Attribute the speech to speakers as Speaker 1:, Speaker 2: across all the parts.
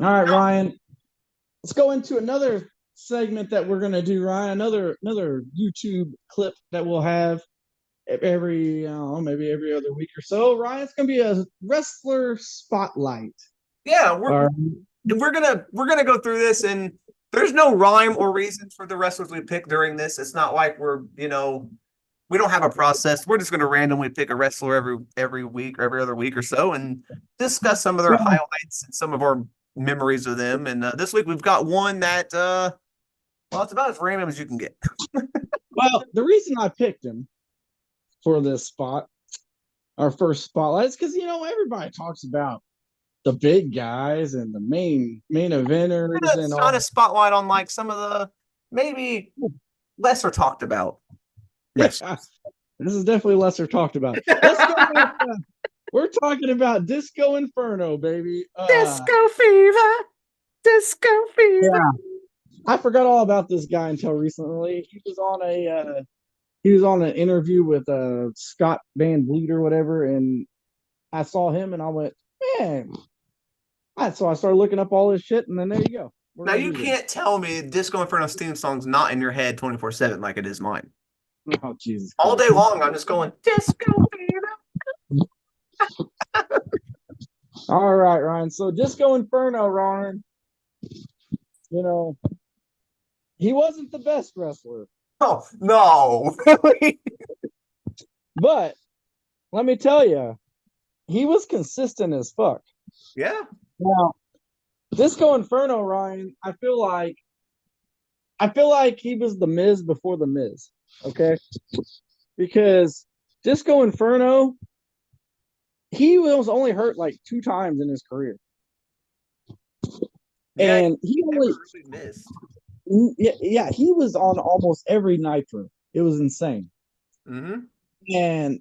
Speaker 1: All right, Ryan. Let's go into another segment that we're gonna do, Ryan. Another YouTube clip that we'll have every I don't know, maybe every other week or so. Ryan, it's gonna be a wrestler spotlight.
Speaker 2: Yeah, we're
Speaker 1: All right.
Speaker 2: we're gonna go through this, and there's no rhyme or reason for the wrestlers we pick during this. It's not like we don't have a process. We're just gonna randomly pick a wrestler every week or every other week or so, and discuss some of their
Speaker 1: Yeah.
Speaker 2: highlights and some of our memories of them. And this week we've got one that well, it's about as random as you can get.
Speaker 1: Well, the reason I picked him for this spot, our first spotlight, is because everybody talks about the big guys and the main eventers
Speaker 2: Gonna
Speaker 1: and
Speaker 2: shine
Speaker 1: all.
Speaker 2: a spotlight on like some of the maybe lesser talked about
Speaker 1: Yeah,
Speaker 2: wrestlers.
Speaker 1: this is definitely lesser talked about. Let's go with we're talking about Disco Inferno, baby.
Speaker 2: Disco fever, disco fever.
Speaker 1: Yeah, I forgot all about this guy until recently. He was on an interview with Scott Van Vliet or whatever, and I saw him and I went, man. So I started looking up all this shit, and then there you go. We're
Speaker 2: Now
Speaker 1: gonna
Speaker 2: you
Speaker 1: do this.
Speaker 2: can't tell me Disco Inferno's theme song's not in your head 24/7 like it is mine.
Speaker 1: Oh Jesus
Speaker 2: All day
Speaker 1: Christ!
Speaker 2: long, I'm just going disco fever.
Speaker 1: All right, Ryan. So Disco Inferno, Ryan. You know he wasn't the best wrestler,
Speaker 2: Oh no, really?
Speaker 1: but let me tell you, he was consistent as fuck.
Speaker 2: Yeah,
Speaker 1: Now, Disco Inferno, Ryan, I feel like he was the Miz before the Miz. Okay, because Disco Inferno, he was only hurt like two times in his career,
Speaker 2: yeah.
Speaker 1: and he
Speaker 2: He never
Speaker 1: only
Speaker 2: really missed.
Speaker 1: yeah, he was on almost every Nitro. It was insane.
Speaker 2: Mm-hmm.
Speaker 1: And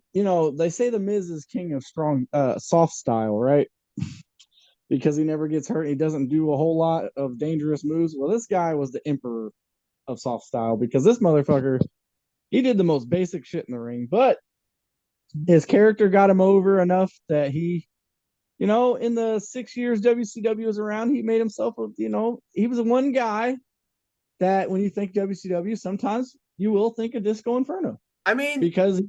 Speaker 1: they say the Miz is king of strong soft style, right? Because he never gets hurt. He doesn't do a whole lot of dangerous moves. Well, this guy was the emperor of soft style because this motherfucker, he did the most basic shit in the ring, but his character got him over enough that in the 6 years WCW was around, he made himself he was the one guy that when you think WCW, sometimes you will think of Disco Inferno
Speaker 2: I mean,
Speaker 1: because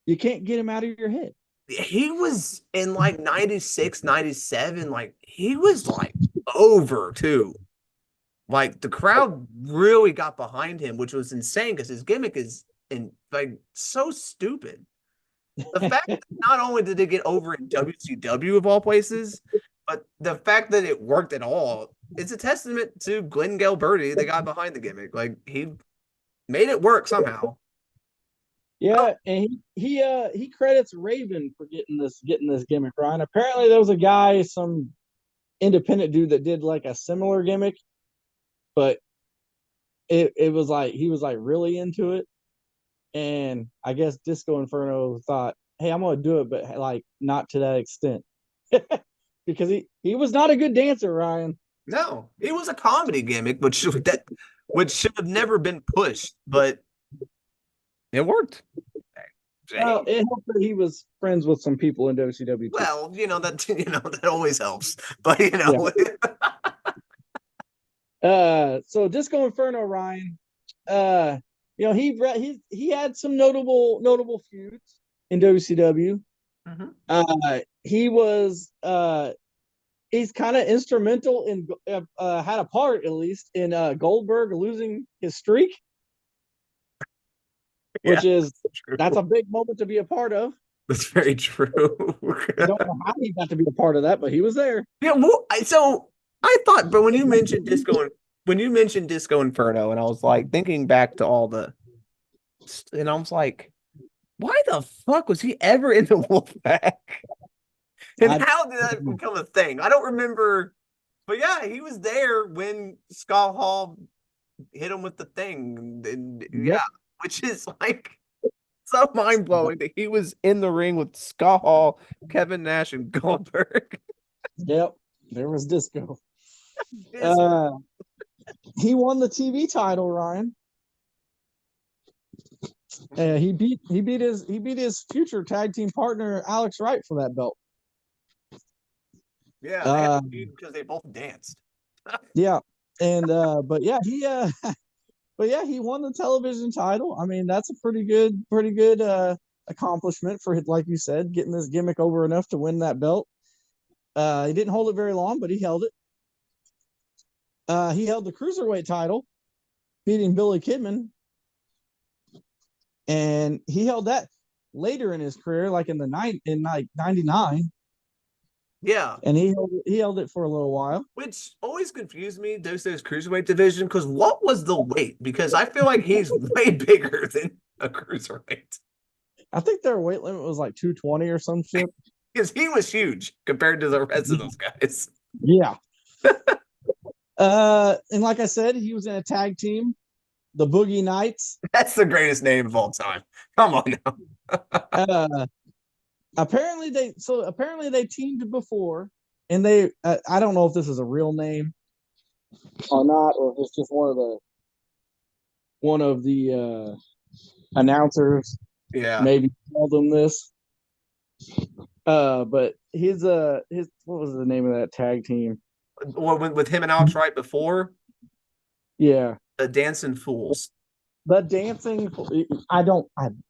Speaker 1: you can't get him out of your head.
Speaker 2: he was in like 96, 97. Like he was like over too. Like the crowd really got behind him, which was insane because his gimmick is like so stupid. The fact that not only did it get over in WCW of all places, but the fact that it worked at all, it's a testament to Glenn Galberti, the guy behind the gimmick. Like he made it work somehow. Oh,
Speaker 1: Yeah, and he credits Raven for getting this gimmick, Ryan. Apparently there was a guy, some independent dude that did like a similar gimmick, but it was like he was like really into it. And I guess Disco Inferno thought, hey, I'm gonna do it, but like not to that extent. Because he was not a good dancer, Ryan.
Speaker 2: no, it was a comedy gimmick, which should have never been pushed, but it worked.
Speaker 1: Well,
Speaker 2: Dang.
Speaker 1: it helped that he was friends with some people in WCW too.
Speaker 2: Well, that always helps. But
Speaker 1: Yeah. So Disco Inferno, Ryan. Uh, he had some notable feuds in WCW.
Speaker 2: Mhm.
Speaker 1: He was he's kind of instrumental in had a part at least in Goldberg losing his streak,
Speaker 2: Yeah,
Speaker 1: which is that's
Speaker 2: true.
Speaker 1: a big moment to be a part of.
Speaker 2: That's very true.
Speaker 1: I don't know how he got to be a part of that, but he was there.
Speaker 2: Yeah, well, so I thought, but when you mentioned Disco Inferno, and I was like thinking back to all and I was like, why the fuck was he ever in the Wolfpack? And
Speaker 1: I
Speaker 2: how did that become a thing? I don't remember, but yeah, he was there when Scott Hall hit him with the thing, and yeah,
Speaker 1: Yep,
Speaker 2: which is like so mind blowing that he was in the ring with Scott Hall, Kevin Nash, and Goldberg.
Speaker 1: yep. There was Disco.
Speaker 2: This
Speaker 1: Uh, he won the TV title, Ryan. He beat his future tag team partner Alex Wright for that belt.
Speaker 2: Yeah, they had
Speaker 1: Uh,
Speaker 2: to feud because they both danced.
Speaker 1: Yeah, and but yeah, he but yeah, he won the television title. I mean, that's a pretty good accomplishment for, like you said, getting this gimmick over enough to win that belt. He didn't hold it very long, but he held it. He held the cruiserweight title, beating Billy Kidman, and he held that later in his career, like in like '99,
Speaker 2: Yeah.
Speaker 1: and he held it for a little while.
Speaker 2: Which always confused me, those cruiserweight division, because what was the weight? Because I feel like he's way bigger than a cruiserweight.
Speaker 1: I think their weight limit was like 220 or some shit.
Speaker 2: Because he was huge compared to the rest of those guys.
Speaker 1: Yeah. And like I said, he was in a tag team, the Boogie Knights.
Speaker 2: That's the greatest name of all time. Come on now.
Speaker 1: Apparently they teamed before, and I don't know if this is a real name or not, or if it's just one of the announcers
Speaker 2: Yeah.
Speaker 1: maybe called him this. But his what was the name of that tag team?
Speaker 2: With him and Alex right before
Speaker 1: Yeah,
Speaker 2: the Dancing Fools.
Speaker 1: the dancing.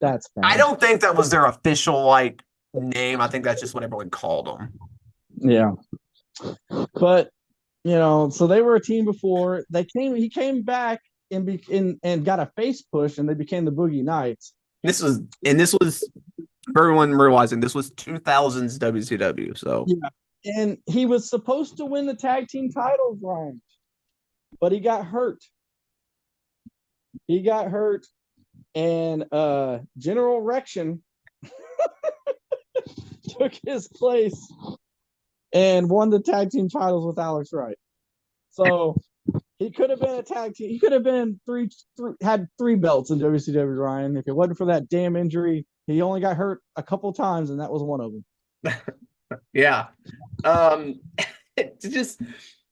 Speaker 1: That's
Speaker 2: I
Speaker 1: bad.
Speaker 2: don't think that was their official like name. I think that's just what everyone called them.
Speaker 1: Yeah, but so they were a team before. He came back and got a face push, and they became the Boogie Knights.
Speaker 2: This was for everyone realizing this was 2000s WCW. So
Speaker 1: Yeah, and he was supposed to win the tag team titles, Ryan, but he got hurt. He got hurt, and General Rection took his place and won the tag team titles with Alex Wright. So he could have been a tag team. He could have been had three belts in WCW, Ryan. If it wasn't for that damn injury, he only got hurt a couple times, and that was one of them.
Speaker 2: yeah. It's just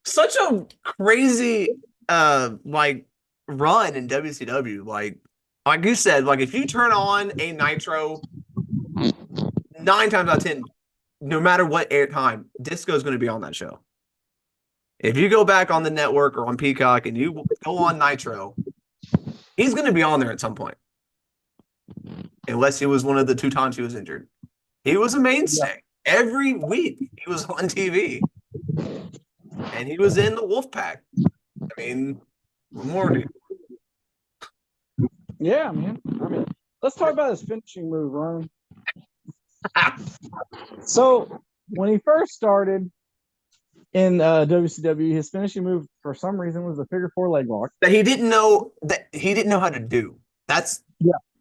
Speaker 2: such a crazy like run in WCW. Like you said, like if you turn on a Nitro, 9 times out of 10, no matter what air time, Disco is going to be on that show. If you go back on the network or on Peacock and you go on Nitro, he's going to be on there at some point. Unless he was one of the 2 times he was injured. He was a mainstay. Yeah. Every week he was on TV. And he was in the Wolfpack. I mean, more dude.
Speaker 1: Yeah, man. I mean, let's talk about his finishing move, Ryan. So when he first started in WCW, his finishing move for some reason was the figure 4 leg lock
Speaker 2: that he didn't know how to do. That's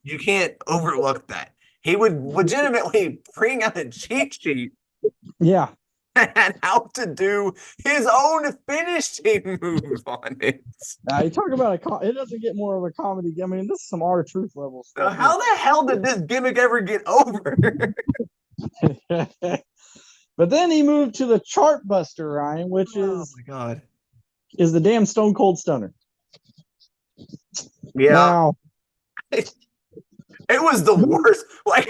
Speaker 2: you can't overlook that. He would legitimately bring out a cheat sheet.
Speaker 1: Yeah.
Speaker 2: And how to do his own finishing move on it.
Speaker 1: You talk about it doesn't get more of a comedy. I mean, this is some R-Truth level stuff.
Speaker 2: How the hell did this gimmick ever get over?
Speaker 1: But then he moved to the Chart Buster, Ryan, which is
Speaker 2: my God,
Speaker 1: is the damn Stone Cold Stunner.
Speaker 2: Yeah.
Speaker 1: Now,
Speaker 2: it was the worst. Like,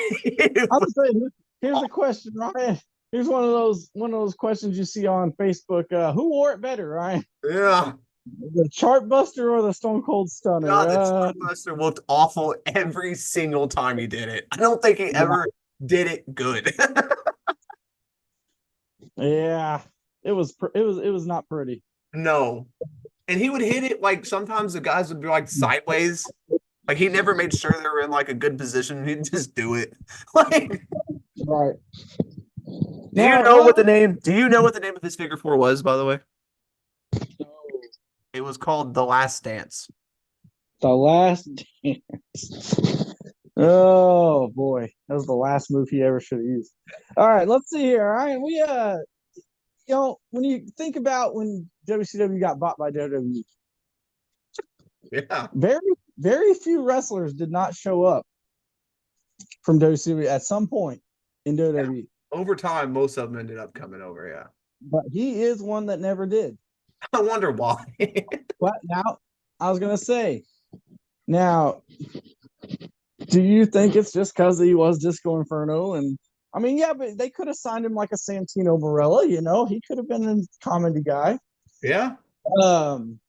Speaker 1: here's a question, Ryan. Here's one of those questions you see on Facebook. Who wore it better, Ryan?
Speaker 2: Yeah.
Speaker 1: The Chart Buster or the Stone Cold Stunner?
Speaker 2: God, the Chart Buster looked awful every single time he did it. I don't think he ever did it good.
Speaker 1: Yeah, it was not pretty.
Speaker 2: No. And he would hit it like sometimes the guys would be like sideways. Like he never made sure they were in like a good position. He'd just do it. Like,
Speaker 1: right.
Speaker 2: Do you know what the name of his figure 4 was, by the way?
Speaker 1: No.
Speaker 2: It was called The Last Dance.
Speaker 1: The Last Dance. Oh boy, that was the last move he ever should have used. All right, let's see here. All right, we when you think about when WCW got bought by WWE,
Speaker 2: yeah,
Speaker 1: very few wrestlers did not show up from WCW at some point in WWE.
Speaker 2: Yeah. Over time, most of them ended up coming over. Yeah,
Speaker 1: but he is one that never did.
Speaker 2: I wonder why.
Speaker 1: But now, I was gonna say, now, do you think it's just because he was Disco Inferno? And I mean, yeah, but they could have signed him like a Santino Marella. He could have been a comedy guy.
Speaker 2: Yeah.
Speaker 1: Um,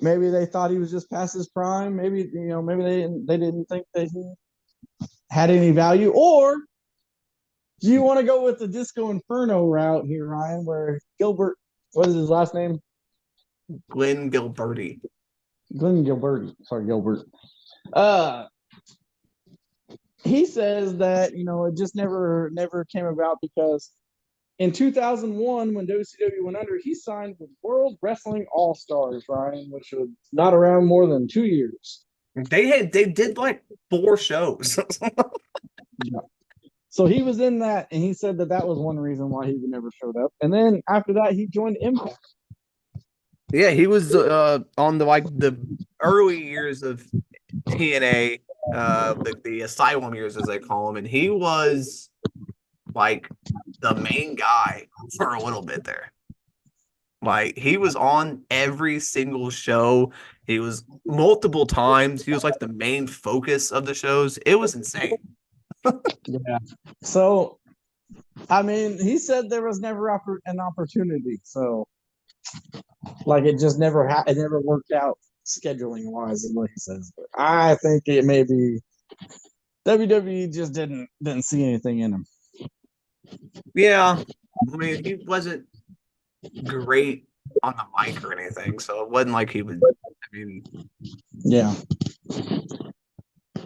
Speaker 1: maybe they thought he was just past his prime. Maybe maybe they didn't think that he had any value. Or do you want to go with the Disco Inferno route here, Ryan, where Gilbert, what is his last name?
Speaker 2: Glenn Gilberti.
Speaker 1: Glenn Gilbert. Sorry, Gilbert. Uh, he says that it just never came about because in 2001, when WCW went under, he signed with World Wrestling All Stars, Ryan, which was not around more than 2 years.
Speaker 2: They did like 4 shows.
Speaker 1: Yeah. So he was in that, and he said that was one reason why he never showed up. And then after that, he joined Impact.
Speaker 2: Yeah, he was on the early years of TNA, the Asylum years as they call him, and he was like the main guy for a little bit there. Like he was on every single show. He was multiple times. He was like the main focus of the shows. It was insane.
Speaker 1: Yeah. So, I mean, he said there was never an opportunity. So, like, it just it never worked out scheduling wise, is what he says. But I think it may be WWE just didn't see anything in him.
Speaker 2: Yeah, I mean he wasn't great on the mic or anything, so it wasn't like he would. I mean,
Speaker 1: yeah.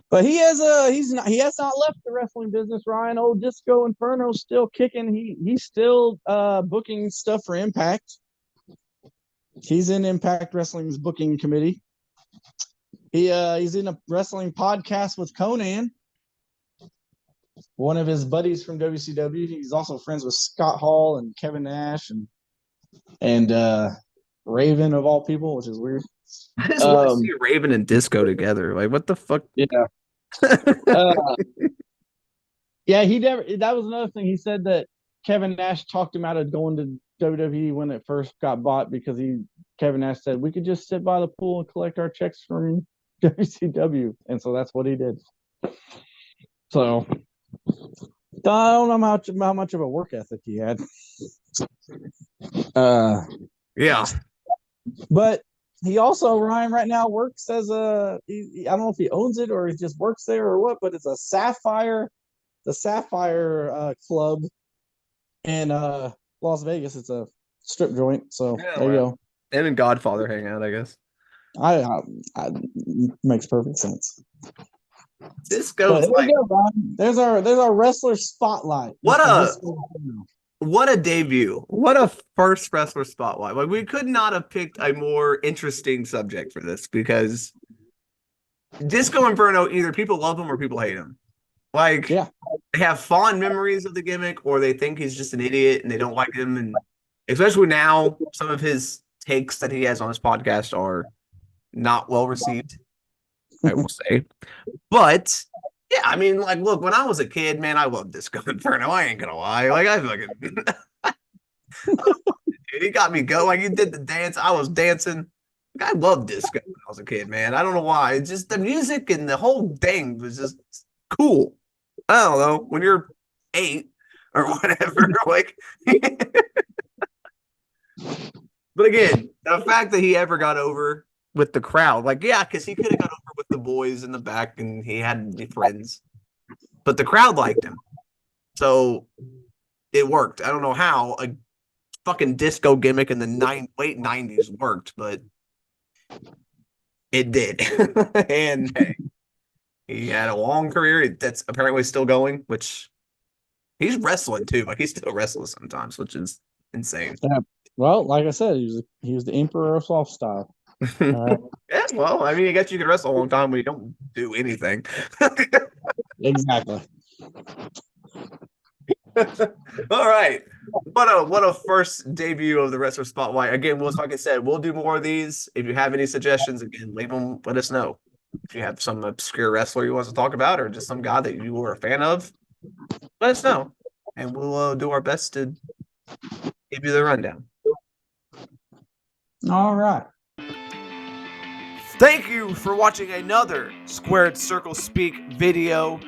Speaker 1: But he has not left the wrestling business, Ryan. Old Disco Inferno's still kicking. He's still booking stuff for Impact. He's in Impact Wrestling's booking committee. He's in a wrestling podcast with Conan, one of his buddies from WCW. He's also friends with Scott Hall and Kevin Nash and Raven of all people, which is weird.
Speaker 2: I just want to see Raven and Disco together. Like, what the fuck?
Speaker 1: Yeah. Yeah, he never. That was another thing. He said that Kevin Nash talked him out of going to WWE when it first got bought because Kevin Nash said we could just sit by the pool and collect our checks from WCW, and so that's what he did. So I don't know how much of a work ethic he had.
Speaker 2: Yeah,
Speaker 1: but he also, Ryan, right now works as I don't know if he owns it or he just works there or what, but it's the Sapphire Club in Las Vegas. It's a strip joint, so
Speaker 2: yeah,
Speaker 1: there you go.
Speaker 2: Him and Godfather hang out, I guess.
Speaker 1: I makes perfect sense.
Speaker 2: This goes like
Speaker 1: there's our wrestler spotlight.
Speaker 2: What a debut. What a first wrestler spotlight. Like we could not have picked a more interesting subject for this because Disco Inferno, either people love him or people hate him. Like they have fond memories of the gimmick or they think he's just an idiot and they don't like him. And especially now, some of his takes that he has on his podcast are not well received, I will say. But yeah, I mean, like, look, when I was a kid, man, I loved Disco Inferno. I ain't gonna lie. Like, I fucking, dude, he got me going. Like, he did the dance. I was dancing. Like, I loved disco when I was a kid, man. I don't know why. It's just the music and the whole thing was just cool. I don't know. When you're 8 or whatever, like. But again, the fact that he ever got over with the crowd, like, yeah, because he could have got over with the boys in the back and he had friends, but the crowd liked him, so it worked. I don't know how a fucking disco gimmick in the late 90s worked, but it did. And hey, he had a long career that's apparently still going, which he's wrestling too. Like, he's still wrestling sometimes, which is insane.
Speaker 1: Yeah. Well, like I said, he was the emperor of soft style.
Speaker 2: Yeah, well, I mean, I guess you can wrestle a long time when you don't do anything.
Speaker 1: Exactly.
Speaker 2: All right. What a first debut of the Wrestler Spotlight. Again, like I said, we'll do more of these. If you have any suggestions, again, leave them, let us know. If you have some obscure wrestler you want to talk about or just some guy that you were a fan of, let us know. And we'll do our best to give you the rundown.
Speaker 1: All right.
Speaker 2: Thank you for watching another Squared Circle Speak video.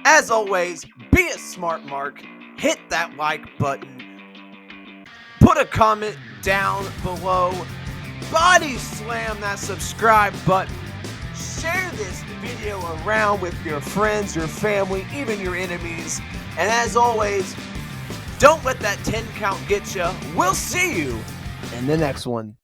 Speaker 2: As always, be a smart mark. Hit that like button. Put a comment down below.
Speaker 3: body slam that subscribe button. Share this video around with your friends, your family, even your enemies. And as always, don't let that 10 count get you. We'll see you in the next one.